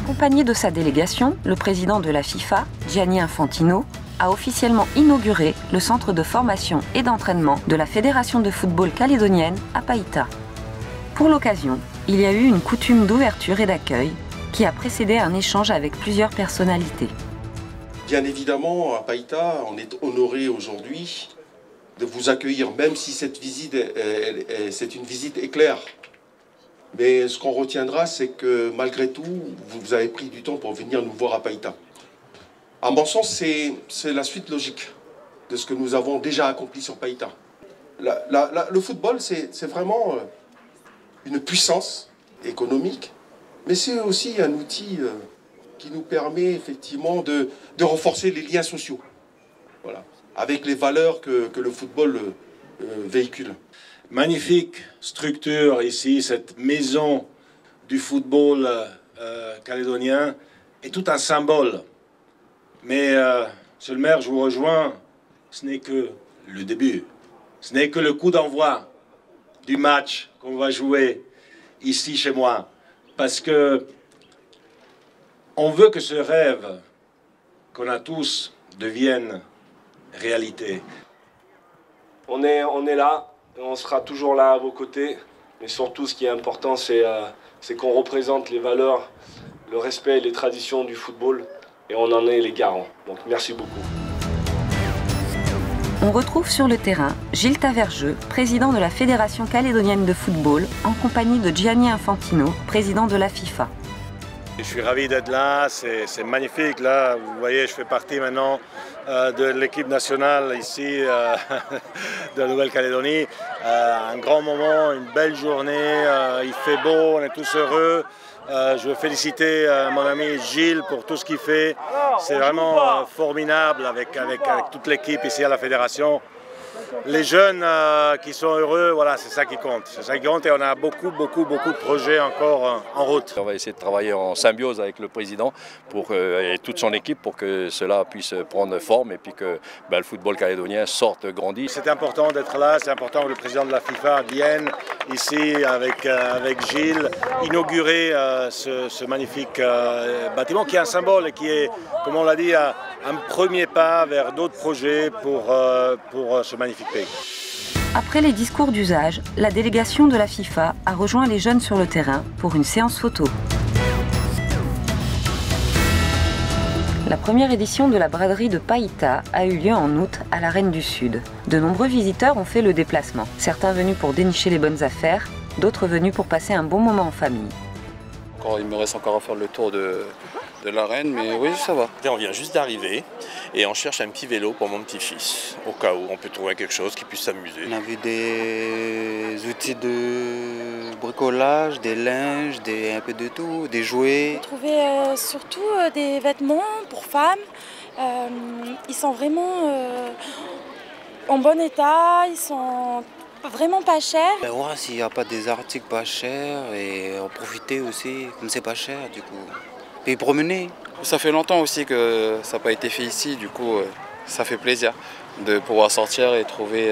Accompagné de sa délégation, le président de la FIFA, Gianni Infantino, a officiellement inauguré le centre de formation et d'entraînement de la Fédération de football calédonienne à Païta. Pour l'occasion, il y a eu une coutume d'ouverture et d'accueil qui a précédé un échange avec plusieurs personnalités. Bien évidemment, à Païta, on est honoré aujourd'hui de vous accueillir, même si cette visite c'est une visite éclair. Mais ce qu'on retiendra, c'est que malgré tout, vous avez pris du temps pour venir nous voir à Païta. À mon sens, c'est la suite logique de ce que nous avons déjà accompli sur Païta. Le football, c'est vraiment une puissance économique, mais c'est aussi un outil qui nous permet effectivement de renforcer les liens sociaux, voilà, avec les valeurs que le football véhicule. Magnifique structure ici, cette maison du football calédonien est tout un symbole. Mais, monsieur le maire, je vous rejoins, ce n'est que le début. Ce n'est que le coup d'envoi du match qu'on va jouer ici chez moi. Parce que on veut que ce rêve qu'on a tous devienne réalité. On est là, et on sera toujours là à vos côtés. Mais surtout, ce qui est important, c'est qu'on représente les valeurs, le respect et les traditions du football. Et on en est les garants. Donc merci beaucoup. On retrouve sur le terrain Gilles Tavergeux, président de la Fédération calédonienne de football, en compagnie de Gianni Infantino, président de la FIFA. Je suis ravi d'être là, c'est magnifique. Là, vous voyez, je fais partie maintenant de l'équipe nationale ici de la Nouvelle-Calédonie. Un grand moment, une belle journée, il fait beau, on est tous heureux. Je veux féliciter mon ami Gilles pour tout ce qu'il fait. C'est vraiment formidable avec toute l'équipe ici à la Fédération. Les jeunes qui sont heureux, voilà, c'est ça qui compte. C'est ça qui compte et on a beaucoup de projets encore en route. On va essayer de travailler en symbiose avec le président et toute son équipe pour que cela puisse prendre forme et puis que le football calédonien sorte grandi. C'est important d'être là, c'est important que le président de la FIFA vienne ici avec Gilles, inaugurer ce magnifique bâtiment qui est un symbole et qui est, comme on l'a dit, un premier pas vers d'autres projets pour ce magnifique pays. Après les discours d'usage, la délégation de la FIFA a rejoint les jeunes sur le terrain pour une séance photo. La première édition de la braderie de Païta a eu lieu en août à l'Arène du Sud. De nombreux visiteurs ont fait le déplacement. Certains venus pour dénicher les bonnes affaires, d'autres venus pour passer un bon moment en famille. Il me reste encore à faire le tour de l'arène, mais oui, ça va. On vient juste d'arriver et on cherche un petit vélo pour mon petit-fils, au cas où on peut trouver quelque chose qui puisse s'amuser. On a vu des outils de bricolage, des linges, un peu de tout, des jouets. On a trouvé surtout des vêtements pour femmes. Ils sont vraiment en bon état, ils sont vraiment pas cher. Ouais, s'il n'y a pas des articles pas chers et en profiter aussi, comme c'est pas cher du coup. Et promener. Ça fait longtemps aussi que ça n'a pas été fait ici, du coup ça fait plaisir de pouvoir sortir et trouver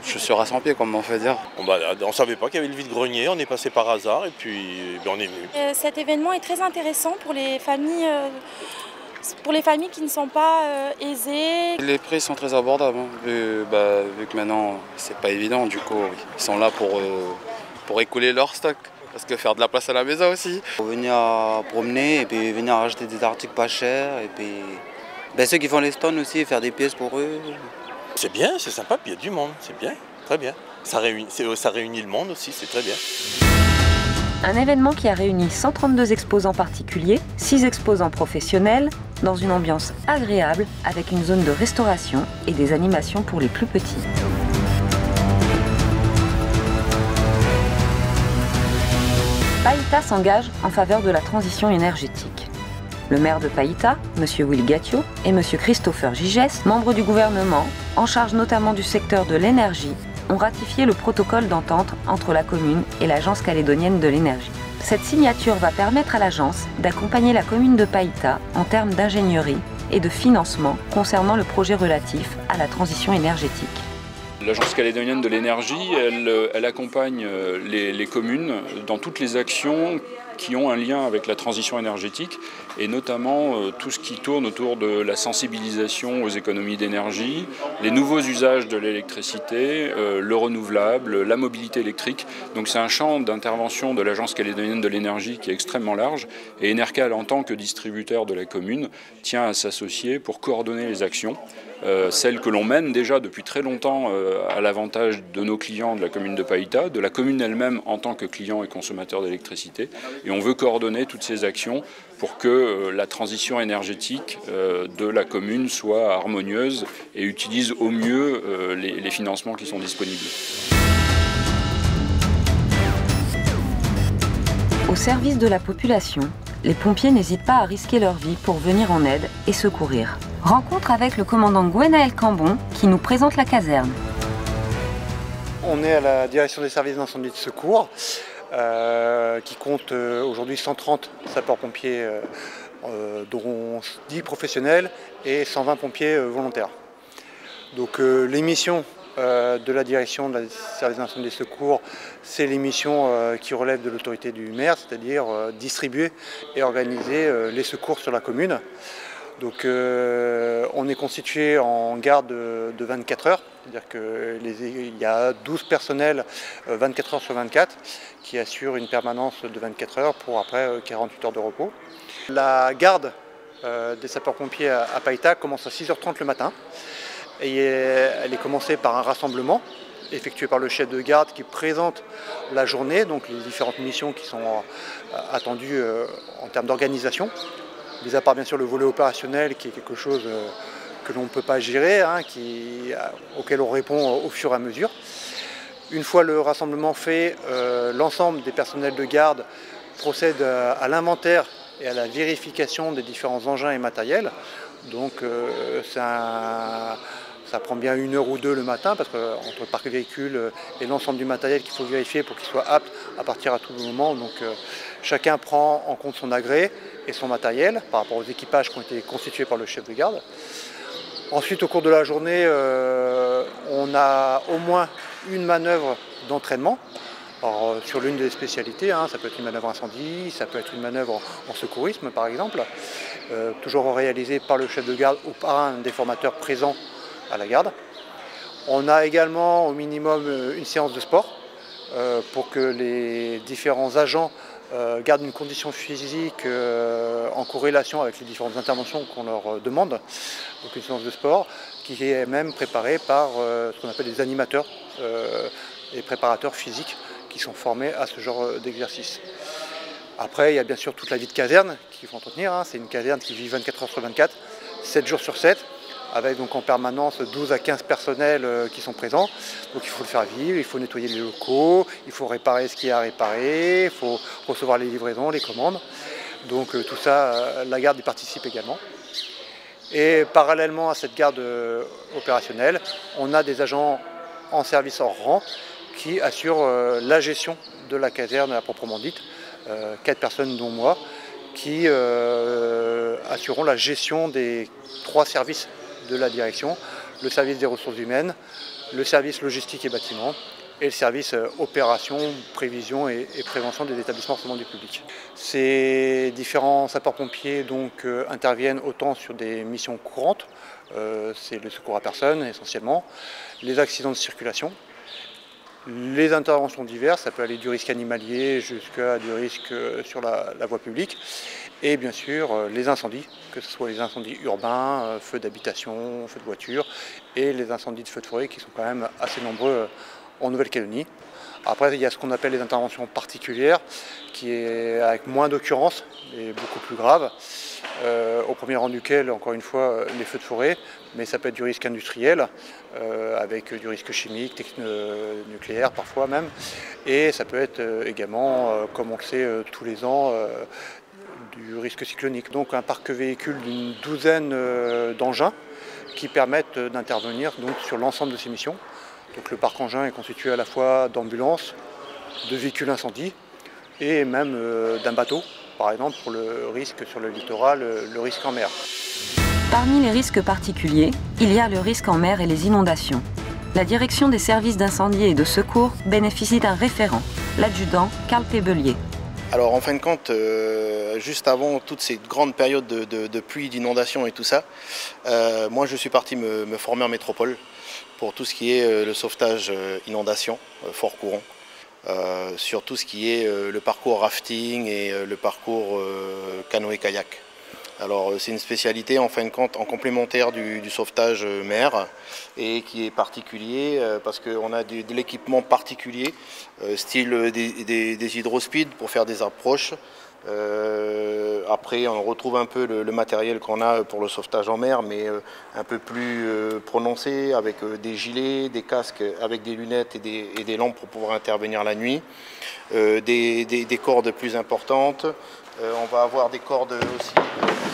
chaussures à 100 pieds comme on fait dire. On ne savait pas qu'il y avait le vide-grenier, on est passé par hasard et puis on est venu. Cet événement est très intéressant pour les familles. Pour les familles qui ne sont pas aisées. Les prix sont très abordables, hein, vu que maintenant c'est pas évident, du coup ils sont là pour écouler leur stock. Parce que faire de la place à la maison aussi. Pour venir promener et puis venir acheter des articles pas chers et puis ceux qui font les stands aussi, faire des pièces pour eux. C'est bien, c'est sympa, puis il y a du monde, c'est bien, très bien. Ça réunit le monde aussi, c'est très bien. Un événement qui a réuni 132 exposants particuliers, 6 exposants professionnels, dans une ambiance agréable avec une zone de restauration et des animations pour les plus petits. Païta s'engage en faveur de la transition énergétique. Le maire de Païta, M. Will Gatio, et M. Christopher Gigès, membres du gouvernement, en charge notamment du secteur de l'énergie, ont ratifié le protocole d'entente entre la commune et l'Agence calédonienne de l'énergie. Cette signature va permettre à l'agence d'accompagner la commune de Païta en termes d'ingénierie et de financement concernant le projet relatif à la transition énergétique. L'Agence calédonienne de l'énergie, elle accompagne les communes dans toutes les actions qui ont un lien avec la transition énergétique et notamment tout ce qui tourne autour de la sensibilisation aux économies d'énergie, les nouveaux usages de l'électricité, le renouvelable, la mobilité électrique. Donc c'est un champ d'intervention de l'Agence calédonienne de l'énergie qui est extrêmement large et Enercal, en tant que distributeur de la commune, tient à s'associer pour coordonner les actions. Celles que l'on mène déjà depuis très longtemps à l'avantage de nos clients de la commune de Païta, de la commune elle-même en tant que client et consommateur d'électricité. Et on veut coordonner toutes ces actions pour que la transition énergétique de la commune soit harmonieuse et utilise au mieux les financements qui sont disponibles. Au service de la population, les pompiers n'hésitent pas à risquer leur vie pour venir en aide et secourir. Rencontre avec le commandant Gwenaël Cambon qui nous présente la caserne. On est à la direction des services d'incendie de secours qui compte aujourd'hui 130 sapeurs-pompiers dont 10 professionnels et 120 pompiers volontaires. Donc les missions de la direction des services d'incendie et de secours, c'est les missions qui relèvent de l'autorité du maire, c'est-à-dire distribuer et organiser les secours sur la commune. Donc on est constitué en garde de 24 heures, c'est-à-dire qu'il y a 12 personnels 24 heures sur 24 qui assurent une permanence de 24 heures pour après 48 heures de repos. La garde des sapeurs-pompiers à Païta commence à 6h30 le matin. Et elle est commencée par un rassemblement effectué par le chef de garde qui présente la journée, donc les différentes missions qui sont attendues en termes d'organisation. Mis à part bien sûr le volet opérationnel qui est quelque chose que l'on ne peut pas gérer, auquel on répond au fur et à mesure. Une fois le rassemblement fait, l'ensemble des personnels de garde procède à l'inventaire et à la vérification des différents engins et matériels. Donc ça prend bien 1 heure ou 2 le matin parce qu'entre le parc véhicule et l'ensemble du matériel qu'il faut vérifier pour qu'il soit apte à partir à tout moment. Donc chacun prend en compte son agrès et son matériel par rapport aux équipages qui ont été constitués par le chef de garde. Ensuite, au cours de la journée, on a au moins une manœuvre d'entraînement. Alors, sur l'une des spécialités, ça peut être une manœuvre incendie, ça peut être une manœuvre en secourisme par exemple, toujours réalisée par le chef de garde ou par un des formateurs présents à la garde. On a également au minimum une séance de sport pour que les différents agents gardent une condition physique en corrélation avec les différentes interventions qu'on leur demande. Donc une séance de sport qui est même préparée par ce qu'on appelle des animateurs et préparateurs physiques qui sont formés à ce genre d'exercice. Après, il y a bien sûr toute la vie de caserne qu'il faut entretenir. C'est une caserne qui vit 24 heures sur 24, 7 jours sur 7, avec donc en permanence 12 à 15 personnels qui sont présents. Donc il faut le faire vivre, il faut nettoyer les locaux, il faut réparer ce qu'il y a à réparer, il faut recevoir les livraisons, les commandes. Donc tout ça, la garde y participe également. Et parallèlement à cette garde opérationnelle, on a des agents en service hors rang qui assurent la gestion de la caserne à proprement dite, 4 personnes dont moi, qui assureront la gestion des 3 services de la direction, le service des ressources humaines, le service logistique et bâtiment et le service opération, prévision et prévention des établissements recevant du public. Ces différents sapeurs-pompiers interviennent autant sur des missions courantes, c'est le secours à personne essentiellement, les accidents de circulation, les interventions diverses, ça peut aller du risque animalier jusqu'à du risque sur la voie publique. Et bien sûr les incendies, que ce soit les incendies urbains, feux d'habitation, feux de voiture, et les incendies de feux de forêt qui sont quand même assez nombreux en Nouvelle-Calédonie. Après il y a ce qu'on appelle les interventions particulières, qui est avec moins d'occurrences et beaucoup plus grave, au premier rang duquel, encore une fois, les feux de forêt, mais ça peut être du risque industriel, avec du risque chimique, nucléaire parfois même, et ça peut être également, comme on le sait tous les ans, du risque cyclonique. Donc un parc véhicule d'une 12aine d'engins qui permettent d'intervenir sur l'ensemble de ces missions. Donc le parc engin est constitué à la fois d'ambulances, de véhicules incendie et même d'un bateau, par exemple pour le risque sur le littoral, le risque en mer. Parmi les risques particuliers, il y a le risque en mer et les inondations. La direction des services d'incendie et de secours bénéficie d'un référent, l'adjudant Carl Pébelier. Alors en fin de compte, juste avant toutes ces grandes périodes de pluie, d'inondation et tout ça, moi je suis parti me former en métropole pour tout ce qui est le sauvetage inondation, fort courant, sur tout ce qui est le parcours rafting et le parcours canoë-kayak. Alors c'est une spécialité en fin de compte en complémentaire du sauvetage mer et qui est particulier parce qu'on a de l'équipement particulier, style des hydrospeed pour faire des approches. Après on retrouve un peu le matériel qu'on a pour le sauvetage en mer, mais un peu plus prononcé, avec des gilets, des casques avec des lunettes et des lampes pour pouvoir intervenir la nuit, des cordes plus importantes. On va avoir des cordes aussi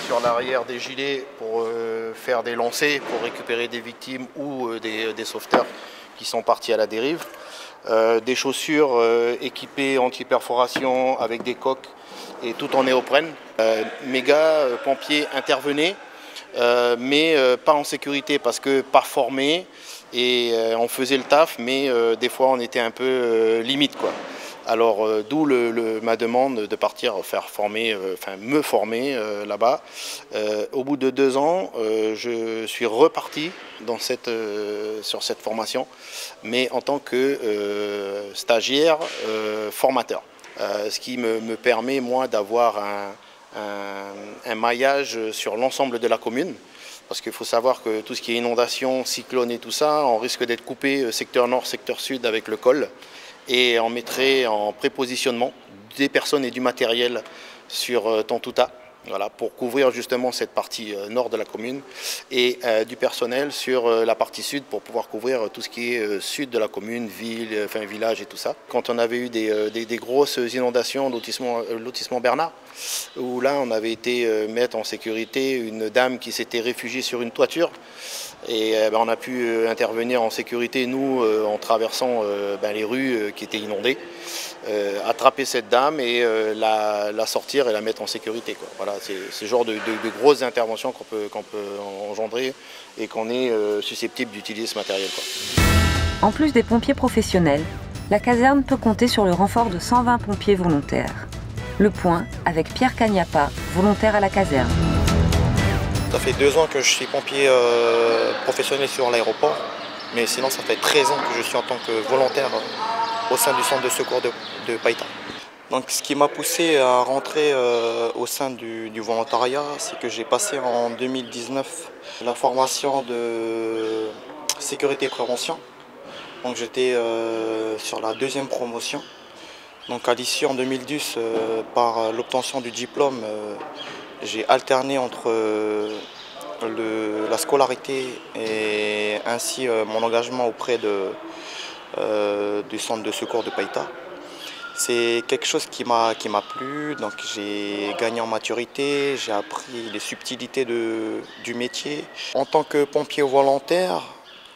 sur l'arrière des gilets pour faire des lancers, pour récupérer des victimes ou des sauveteurs qui sont partis à la dérive. Des chaussures équipées anti-perforation avec des coques et tout en néoprène. Mes gars, pompiers, intervenaient, mais pas en sécurité parce que pas formés et on faisait le taf, mais des fois on était un peu limite, quoi. Alors d'où ma demande de partir me former là-bas. Au bout de 2 ans, je suis reparti sur cette formation, mais en tant que stagiaire formateur. Ce qui me permet moi d'avoir un maillage sur l'ensemble de la commune. Parce qu'il faut savoir que tout ce qui est inondation, cyclone et tout ça, on risque d'être coupé secteur nord, secteur sud avec le col. Et on mettrait en prépositionnement des personnes et du matériel sur Tontouta, voilà, pour couvrir justement cette partie nord de la commune, et du personnel sur la partie sud pour pouvoir couvrir tout ce qui est sud de la commune, village et tout ça. Quand on avait eu des grosses inondations, lotissement Bernard, où là on avait été mettre en sécurité une dame qui s'était réfugiée sur une toiture. Et on a pu intervenir en sécurité, nous, en traversant les rues qui étaient inondées, attraper cette dame et la sortir et la mettre en sécurité, quoi. Voilà, c'est ce genre de grosses interventions qu'on peut engendrer et qu'on est susceptible d'utiliser ce matériel, quoi. En plus des pompiers professionnels, la caserne peut compter sur le renfort de 120 pompiers volontaires. Le point avec Pierre Cagnapa, volontaire à la caserne. Ça fait 2 ans que je suis pompier professionnel sur l'aéroport, mais sinon ça fait 13 ans que je suis en tant que volontaire au sein du centre de secours de Païta. Donc ce qui m'a poussé à rentrer au sein du volontariat, c'est que j'ai passé en 2019 la formation de sécurité et prévention. Donc j'étais sur la 2e promotion. Donc à l'issue en 2010, par l'obtention du diplôme, j'ai alterné entre la scolarité et ainsi mon engagement auprès du centre de secours de Païta. C'est quelque chose qui m'a plu, donc j'ai gagné en maturité, j'ai appris les subtilités du métier. En tant que pompier volontaire,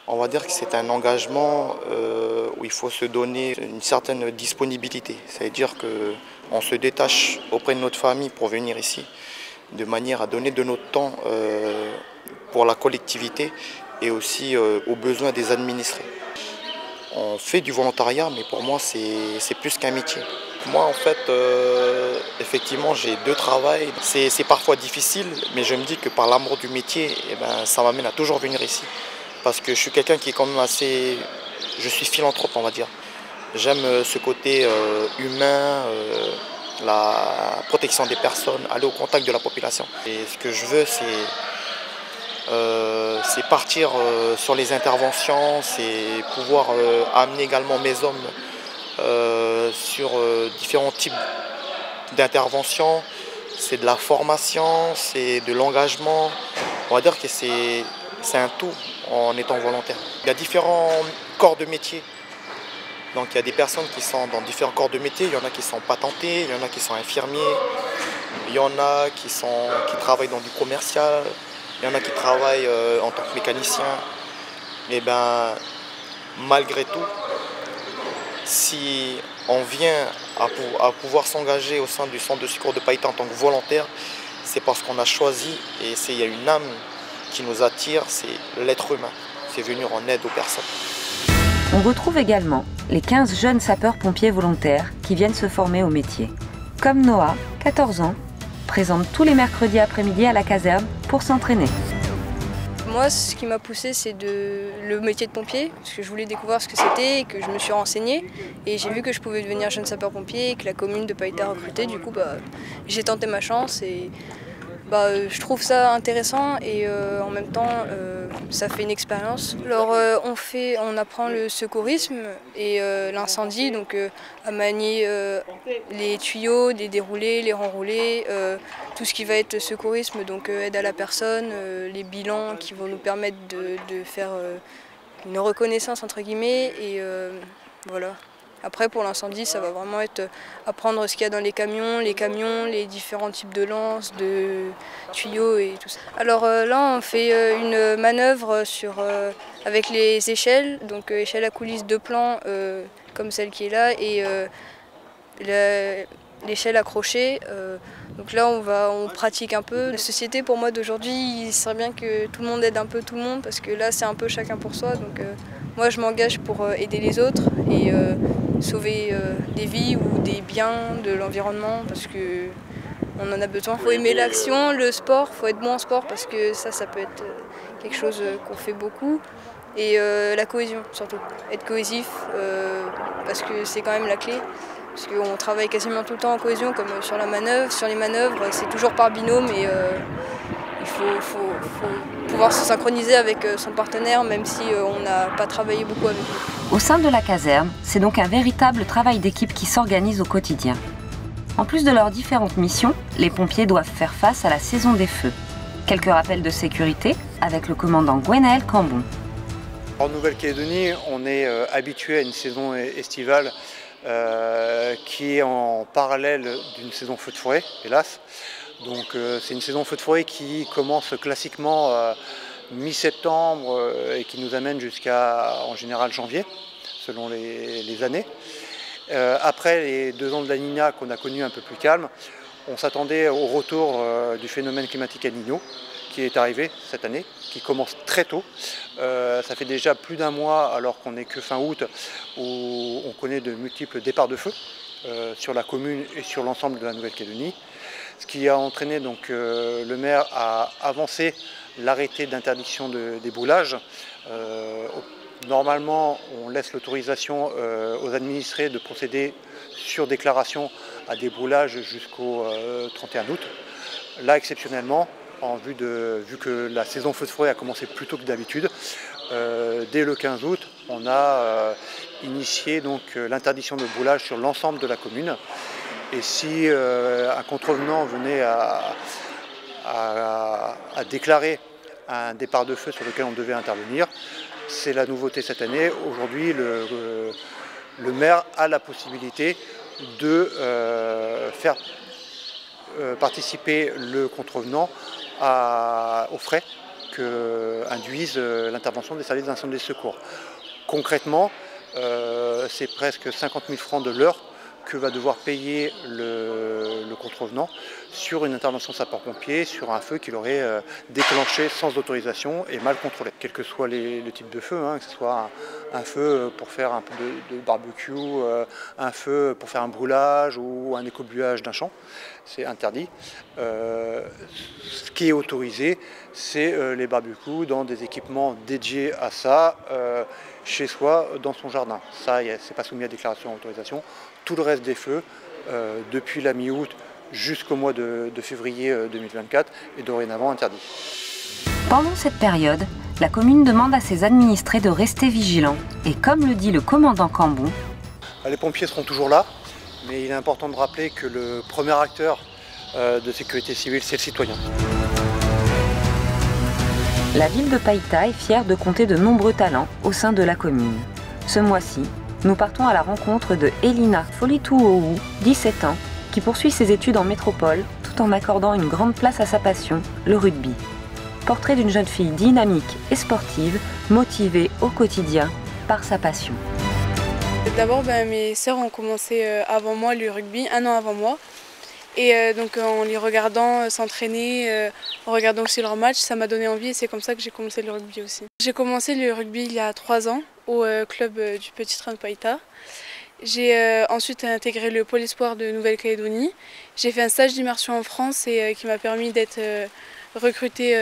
on va dire que c'est un engagement où il faut se donner une certaine disponibilité. C'est-à-dire qu'on se détache auprès de notre famille pour venir ici, de manière à donner de notre temps pour la collectivité et aussi aux besoins des administrés. On fait du volontariat, mais pour moi c'est plus qu'un métier. Moi en fait, effectivement j'ai 2 travails. C'est parfois difficile, mais je me dis que par l'amour du métier, ça m'amène à toujours venir ici. Parce que je suis quelqu'un qui est quand même je suis philanthrope, on va dire. J'aime ce côté humain, la protection des personnes, aller au contact de la population. Et ce que je veux, c'est partir sur les interventions, c'est pouvoir amener également mes hommes sur différents types d'interventions. C'est de la formation, c'est de l'engagement. On va dire que c'est un tout en étant volontaire. Il y a différents corps de métier. Donc il y a des personnes qui sont dans différents corps de métier, il y en a qui sont patentés, il y en a qui sont infirmiers, il y en a qui travaillent dans du commercial, il y en a qui travaillent en tant que mécanicien. Et malgré tout, si on vient à pouvoir s'engager au sein du centre de secours de Païta en tant que volontaire, c'est parce qu'on a choisi et il y a une âme qui nous attire, c'est l'être humain. C'est venir en aide aux personnes. On retrouve également les 15 jeunes sapeurs-pompiers volontaires qui viennent se former au métier. comme Noah, 14 ans, présente tous les mercredis après-midi à la caserne pour s'entraîner. Moi, ce qui m'a poussé, c'est le métier de pompier, parce que je voulais découvrir ce que c'était et que je me suis renseignée. Et j'ai vu que je pouvais devenir jeune sapeur-pompier et que la commune de Païta recrutait. Du coup, j'ai tenté ma chance et je trouve ça intéressant et en même temps, ça fait une expérience. Alors, on apprend le secourisme et l'incendie, donc à manier les tuyaux, les déroulés, les renroulés, tout ce qui va être secourisme, donc aide à la personne, les bilans qui vont nous permettre de faire une reconnaissance entre guillemets et voilà. Après pour l'incendie ça va vraiment être apprendre ce qu'il y a dans les camions, les différents types de lances, de tuyaux et tout ça. Alors là on fait une manœuvre avec les échelles, donc échelle à coulisses de plan comme celle qui est là et l'échelle accrochée. Donc là on pratique un peu. La société pour moi d'aujourd'hui, il serait bien que tout le monde aide un peu tout le monde parce que là c'est un peu chacun pour soi. Donc moi je m'engage pour aider les autres et sauver des vies ou des biens de l'environnement parce que on en a besoin. Il faut aimer l'action, le sport, il faut être bon en sport parce que ça peut être quelque chose qu'on fait beaucoup. Et la cohésion surtout, être cohésif parce que c'est quand même la clé. Parce qu'on travaille quasiment tout le temps en cohésion comme sur la manœuvre. Sur les manœuvres, c'est toujours par binôme et il faut pouvoir se synchroniser avec son partenaire même si on n'a pas travaillé beaucoup avec lui. Au sein de la caserne, c'est donc un véritable travail d'équipe qui s'organise au quotidien. En plus de leurs différentes missions, les pompiers doivent faire face à la saison des feux. Quelques rappels de sécurité avec le commandant Gwenaël Cambon. En Nouvelle-Calédonie, on est habitué à une saison estivale qui est en parallèle d'une saison feu de forêt, hélas. Donc c'est une saison feu de forêt qui commence classiquement mi-septembre et qui nous amène jusqu'à en général janvier, selon les années. Après les 2 ans de la Niña qu'on a connu un peu plus calme, on s'attendait au retour du phénomène climatique El Niño qui est arrivé cette année, qui commence très tôt. Ça fait déjà plus d'1 mois, alors qu'on n'est que fin août, où on connaît de multiples départs de feu sur la commune et sur l'ensemble de la Nouvelle-Calédonie. Ce qui a entraîné donc le maire à avancer l'arrêté d'interdiction des brûlages. Normalement, on laisse l'autorisation aux administrés de procéder sur déclaration à des brûlages jusqu'au 31 août. Là, exceptionnellement, vu que la saison feu de forêt a commencé plus tôt que d'habitude, dès le 15 août, on a initié l'interdiction de brûlage sur l'ensemble de la commune. Et si un contrevenant venait à déclarer un départ de feu sur lequel on devait intervenir, c'est la nouveauté cette année. Aujourd'hui, le maire a la possibilité de faire participer le contrevenant aux frais qu'induisent l'intervention des services d'incendie et de secours. Concrètement, c'est presque 50 000 francs de l'heure que va devoir payer le contrevenant sur une intervention sapeur-pompier, sur un feu qu'il aurait déclenché sans autorisation et mal contrôlé. Quel que soit le type de feu, que ce soit un feu pour faire un peu de barbecue, un feu pour faire un brûlage ou un écobuage d'un champ, c'est interdit. Ce qui est autorisé, c'est les barbecues dans des équipements dédiés à ça, chez soi, dans son jardin. Ça, c'est pas soumis à déclaration d'autorisation. Tout le reste des feux, depuis la mi-août jusqu'au mois de février 2024, est dorénavant interdit. Pendant cette période, la commune demande à ses administrés de rester vigilants. Et comme le dit le commandant Cambon, les pompiers seront toujours là, mais il est important de rappeler que le premier acteur de sécurité civile, c'est le citoyen. La ville de Païta est fière de compter de nombreux talents au sein de la commune. Ce mois-ci, nous partons à la rencontre de Elina Folituohu, 17 ans, qui poursuit ses études en métropole tout en accordant une grande place à sa passion, le rugby. Portrait d'une jeune fille dynamique et sportive, motivée au quotidien par sa passion. D'abord, mes sœurs ont commencé avant moi le rugby, 1 an avant moi. Et donc en les regardant s'entraîner, en regardant aussi leurs matchs, ça m'a donné envie et c'est comme ça que j'ai commencé le rugby aussi. J'ai commencé le rugby il y a 3 ans au club du Petit Train de Païta. J'ai ensuite intégré le pôle espoir de Nouvelle-Calédonie. J'ai fait un stage d'immersion en France et qui m'a permis d'être recrutée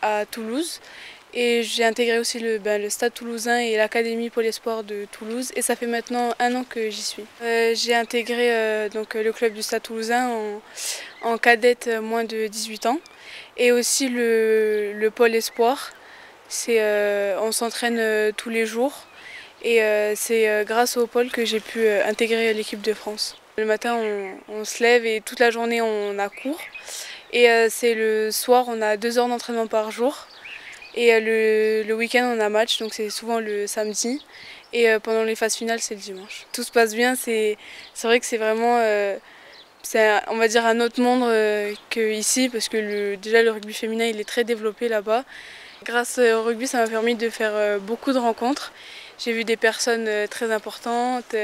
à Toulouse. Et j'ai intégré aussi le Stade Toulousain et l'Académie Pôle Espoir de Toulouse. Et ça fait maintenant 1 an que j'y suis. J'ai intégré donc, le club du Stade Toulousain en cadette moins de 18 ans. Et aussi le Pôle Espoir. On s'entraîne tous les jours. Et c'est grâce au pôle que j'ai pu intégrer l'équipe de France. Le matin, on se lève et toute la journée, on a cours. Et c'est le soir, on a 2 heures d'entraînement par jour. Et le week-end, on a match, donc c'est souvent le samedi. Et pendant les phases finales, c'est le dimanche. Tout se passe bien, c'est vrai que c'est vraiment, on va dire, un autre monde qu'ici, parce que déjà le rugby féminin, il est très développé là-bas. Grâce au rugby, ça m'a permis de faire beaucoup de rencontres. J'ai vu des personnes très importantes,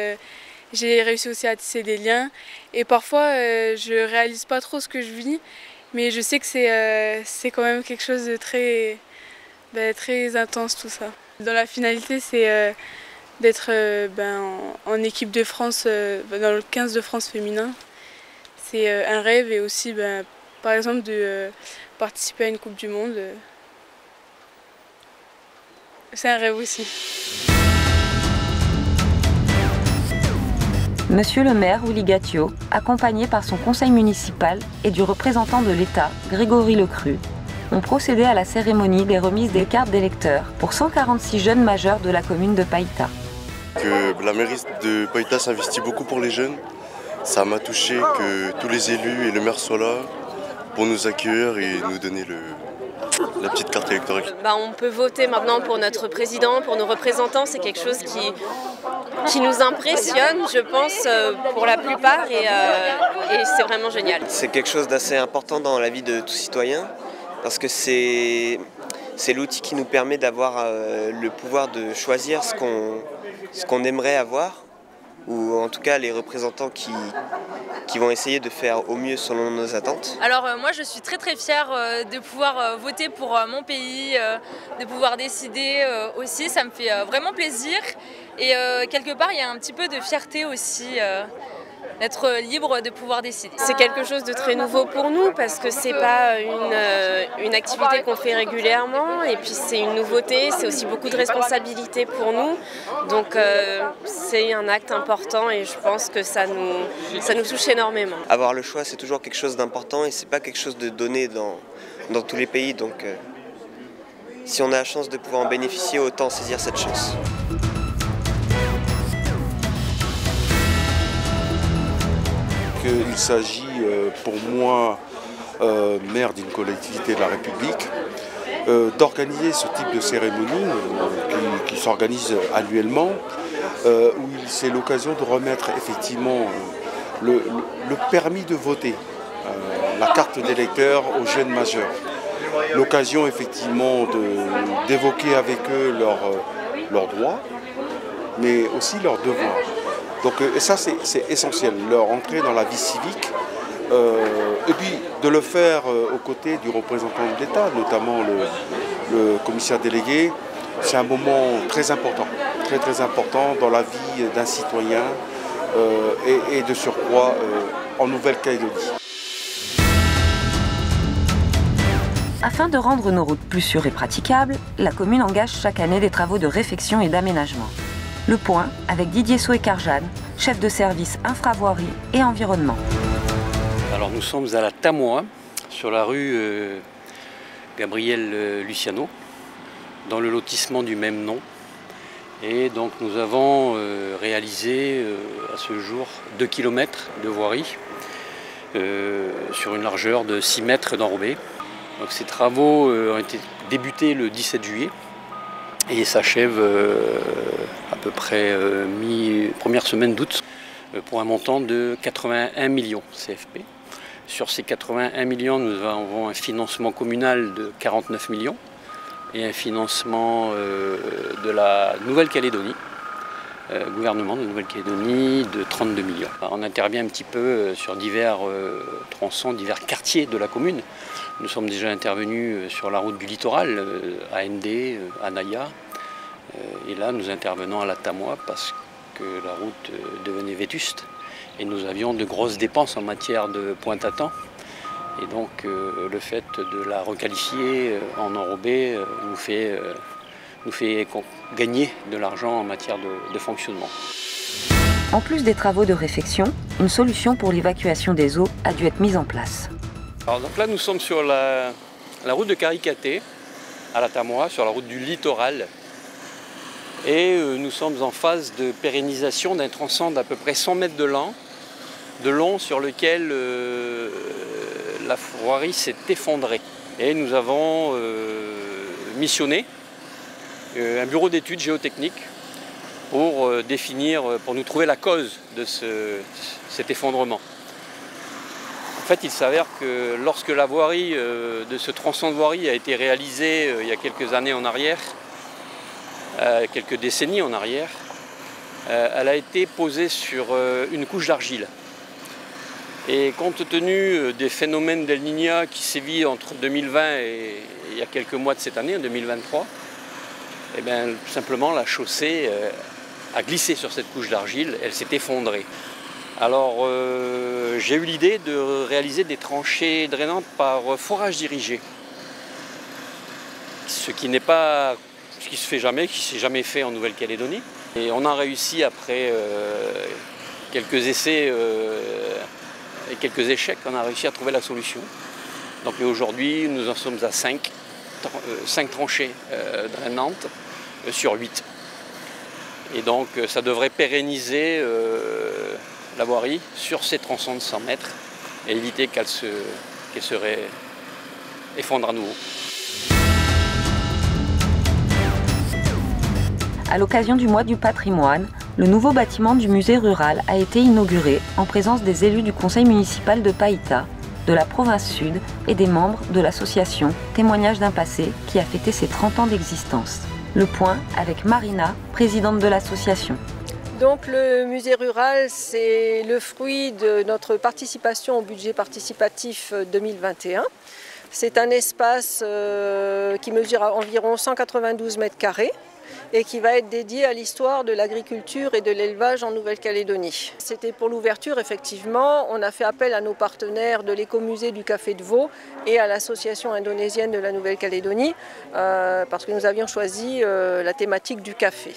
j'ai réussi aussi à tisser des liens. Et parfois, je ne réalise pas trop ce que je vis, mais je sais que c'est quand même quelque chose de très intense tout ça. Dans la finalité, c'est d'être en équipe de France, dans le 15 de France féminin. C'est un rêve et aussi, par exemple, de participer à une Coupe du Monde. C'est un rêve aussi. Monsieur le maire Willy Gatio, accompagné par son conseil municipal et du représentant de l'État, Grégory Lecru, ont procédé à la cérémonie des remises des cartes d'électeurs pour 146 jeunes majeurs de la commune de Païta. La mairie de Païta s'investit beaucoup pour les jeunes. Ça m'a touché que tous les élus et le maire soient là pour nous accueillir et nous donner la petite carte électorale. On peut voter maintenant pour notre président, pour nos représentants. C'est quelque chose qui nous impressionne, je pense, pour la plupart, et c'est vraiment génial. C'est quelque chose d'assez important dans la vie de tout citoyen, parce que c'est l'outil qui nous permet d'avoir le pouvoir de choisir ce qu'on aimerait avoir, ou en tout cas les représentants qui vont essayer de faire au mieux selon nos attentes. Alors moi je suis très fière de pouvoir voter pour mon pays, de pouvoir décider aussi, ça me fait vraiment plaisir et quelque part il y a un petit peu de fierté aussi d'être libre de pouvoir décider. C'est quelque chose de très nouveau pour nous parce que c'est pas une activité qu'on fait régulièrement et puis c'est une nouveauté, c'est aussi beaucoup de responsabilités pour nous. Donc c'est un acte important et je pense que ça nous touche énormément. Avoir le choix, c'est toujours quelque chose d'important et c'est pas quelque chose de donné dans tous les pays. Donc si on a la chance de pouvoir en bénéficier, autant saisir cette chance. Il s'agit pour moi, maire d'une collectivité de la République, d'organiser ce type de cérémonie qui s'organise annuellement, où c'est l'occasion de remettre effectivement le permis de voter, la carte d'électeur aux jeunes majeurs. L'occasion effectivement d'évoquer avec eux leurs droits, mais aussi leurs devoirs. Donc, et ça, c'est essentiel, leur entrée dans la vie civique, et puis de le faire aux côtés du représentant de l'État, notamment le commissaire délégué. C'est un moment très important dans la vie d'un citoyen et de surcroît en Nouvelle-Calédonie. Afin de rendre nos routes plus sûres et praticables, la commune engage chaque année des travaux de réfection et d'aménagement. Le point avec Didier Soé-Carjane, chef de service infravoirie et environnement. Alors nous sommes à la Tamoa, sur la rue Gabriel Luciano, dans le lotissement du même nom. Et donc nous avons réalisé à ce jour 2 km de voirie sur une largeur de 6 mètres d'enrobé. Donc ces travaux ont été débutés le 17 juillet. Et s'achève à peu près première semaine d'août pour un montant de 81 millions CFP. Sur ces 81 millions, nous avons un financement communal de 49 millions et un financement de la Nouvelle-Calédonie, gouvernement de Nouvelle-Calédonie, de 32 millions. On intervient un petit peu sur divers tronçons, divers quartiers de la commune. Nous sommes déjà intervenus sur la route du littoral, à Ndé, à Naya. Et là, nous intervenons à la Tamoa parce que la route devenait vétuste et nous avions de grosses dépenses en matière de pointe à temps. Et donc le fait de la requalifier en enrobé nous fait gagner de l'argent en matière de fonctionnement. En plus des travaux de réfection, une solution pour l'évacuation des eaux a dû être mise en place. Alors donc là nous sommes sur la route de Caricaté, à la Tamois, sur la route du littoral. Et nous sommes en phase de pérennisation d'un tronçon d'à peu près 100 mètres de long sur lequel la voirie s'est effondrée. Et nous avons missionné un bureau d'études géotechniques pour nous trouver la cause de cet effondrement. En fait, il s'avère que lorsque la voirie de ce tronçon de voirie a été réalisée il y a quelques années en arrière, quelques décennies en arrière, elle a été posée sur une couche d'argile. Et compte tenu des phénomènes d'El Niño qui sévit entre 2020 et il y a quelques mois de cette année, en 2023, eh bien, simplement la chaussée a glissé sur cette couche d'argile, elle s'est effondrée. Alors j'ai eu l'idée de réaliser des tranchées drainantes par forage dirigé. Ce qui se fait jamais, qui ne s'est jamais fait en Nouvelle-Calédonie. Et on a réussi après quelques essais et quelques échecs, on a réussi à trouver la solution. Donc aujourd'hui, nous en sommes à 5 tranchées drainantes sur 8. Et donc ça devrait pérenniser la voirie sur ces tronçons de 100 mètres et éviter qu'elle se effondre à nouveau. À l'occasion du mois du patrimoine, le nouveau bâtiment du musée rural a été inauguré en présence des élus du conseil municipal de Païta, de la province sud et des membres de l'association Témoignage d'un passé qui a fêté ses 30 ans d'existence. Le point avec Marina, présidente de l'association. Donc le musée rural, c'est le fruit de notre participation au budget participatif 2021. C'est un espace qui mesure environ 192 mètres carrés et qui va être dédié à l'histoire de l'agriculture et de l'élevage en Nouvelle-Calédonie. C'était pour l'ouverture, effectivement. On a fait appel à nos partenaires de l'écomusée du Café de Vaud et à l'association indonésienne de la Nouvelle-Calédonie parce que nous avions choisi la thématique du café.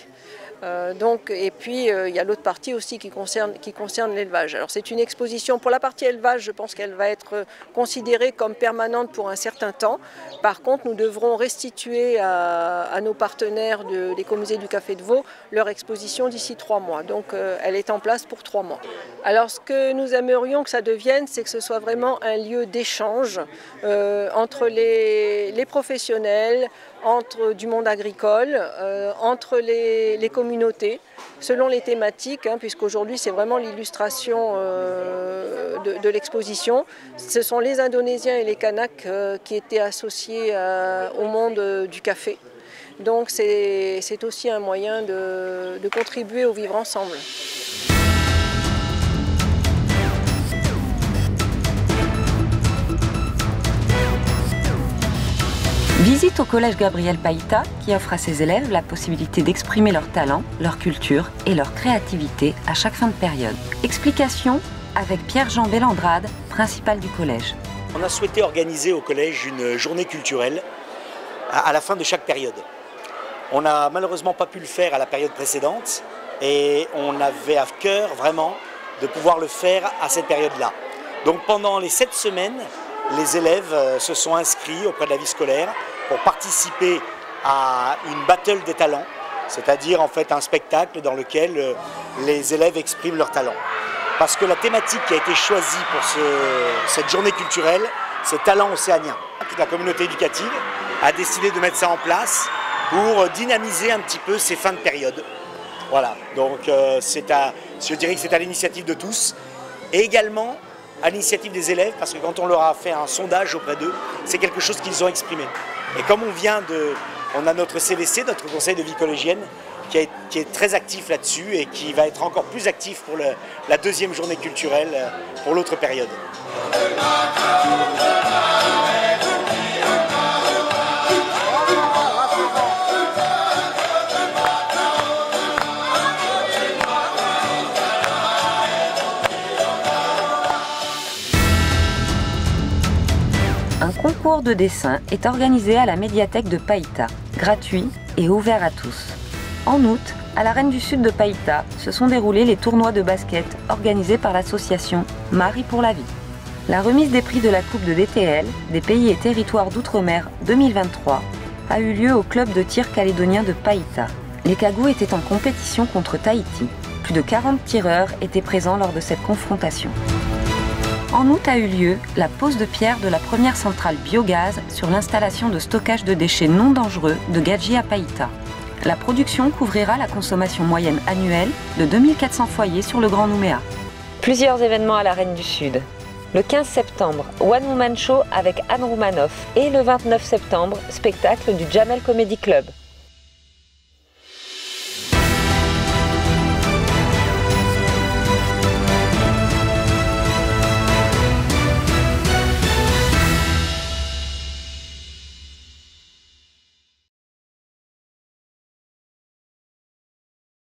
Et puis il y a l'autre partie aussi qui concerne l'élevage. Alors c'est une exposition, pour la partie élevage, je pense qu'elle va être considérée comme permanente pour un certain temps. Par contre, nous devrons restituer à nos partenaires de l'écomusée du Café de Vaud leur exposition d'ici 3 mois. Donc elle est en place pour 3 mois. Alors ce que nous aimerions que ça devienne, c'est que ce soit vraiment un lieu d'échange entre les professionnels, entre du monde agricole, entre les communautés, selon les thématiques, puisqu'aujourd'hui c'est vraiment l'illustration de l'exposition. Ce sont les Indonésiens et les Kanaks qui étaient associés au monde du café. Donc c'est aussi un moyen de contribuer au vivre ensemble. Visite au collège Gabriel Païta qui offre à ses élèves la possibilité d'exprimer leur talent, leur culture et leur créativité à chaque fin de période. Explication avec Pierre-Jean Bellandrade, principal du collège. On a souhaité organiser au collège une journée culturelle à la fin de chaque période. On n'a malheureusement pas pu le faire à la période précédente et on avait à cœur vraiment de pouvoir le faire à cette période-là. Donc pendant les 7 semaines, les élèves se sont inscrits auprès de la vie scolaire pour participer à une battle des talents, c'est-à-dire en fait un spectacle dans lequel les élèves expriment leurs talents. Parce que la thématique qui a été choisie pour cette journée culturelle, c'est talent océanien. Toute la communauté éducative a décidé de mettre ça en place pour dynamiser un petit peu ces fins de période. Voilà, donc je dirais que c'est à l'initiative de tous et également à l'initiative des élèves, parce que quand on leur a fait un sondage auprès d'eux, c'est quelque chose qu'ils ont exprimé. Et comme on a notre CVC, notre conseil de vie collégienne, qui est très actif là-dessus et qui va être encore plus actif pour la deuxième journée culturelle pour l'autre période. Un concours de dessin est organisé à la médiathèque de Païta, gratuit et ouvert à tous. En août, à l'Arène du Sud de Païta, se sont déroulés les tournois de basket organisés par l'association Marie pour la vie. La remise des prix de la Coupe de DTL, des pays et territoires d'outre-mer 2023, a eu lieu au club de tir calédonien de Païta. Les Cagous étaient en compétition contre Tahiti. Plus de 40 tireurs étaient présents lors de cette confrontation. En août a eu lieu la pose de pierre de la première centrale biogaz sur l'installation de stockage de déchets non dangereux de Gadji à Païta. La production couvrira la consommation moyenne annuelle de 2400 foyers sur le Grand Nouméa. Plusieurs événements à l'Arène du Sud. Le 15 septembre, One Woman Show avec Anne Roumanoff et le 29 septembre, spectacle du Jamel Comedy Club.